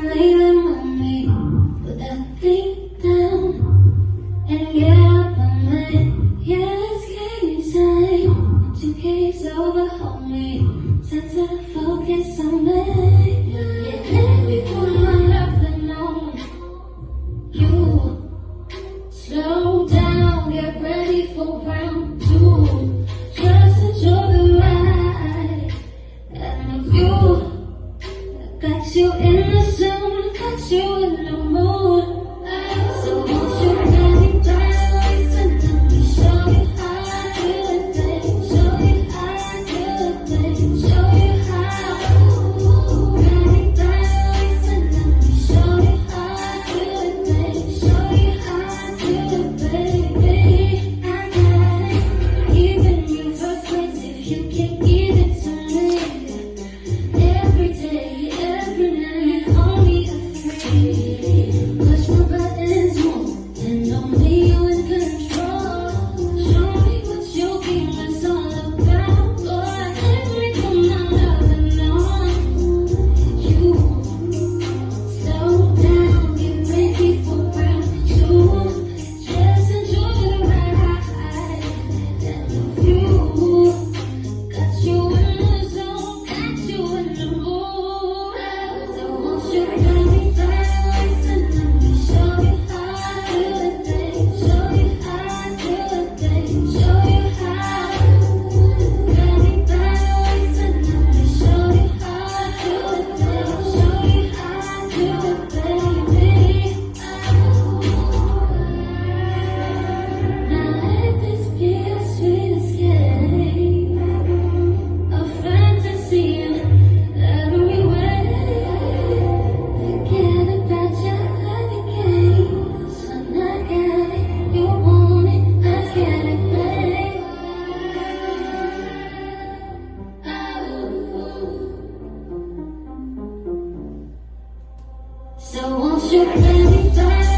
lay them on me. Put that thing down and get up on me. Yeah, let's get inside. 2K's over, homie. Time to focus on me. Yeah, let me put my loving on you. Slow down, get ready for round two. Just enjoy the ride and the view. Got you in the zone, got you in the mood. So won't you let me dance and let me show you how I do it, babe. Show you how I do it, babe. Show you how. Let me dance and let me show you how I do it, babe. Show you how I do it, baby. I got it. Even you first place if you can give it to me. Every day, every night, only a free. Push my buttons more, and only you in control. Show me what your game is all about, boy. Let me put my loving on you. Slow down, get ready for round two. Just enjoy the ride and the view. Got you in the zone, got you in the mood. So won't you let me dance and let me show you how I do it, babe. Show you how I do it, babe. Show you how. Let me dance and let me show you how I do it, babe. Show you how I do it, baby. Now let this be a sweet escape, a fantasy in every way. Forget about your other games. When I got it, you want it, let's get it, babe. So won't you let me dance?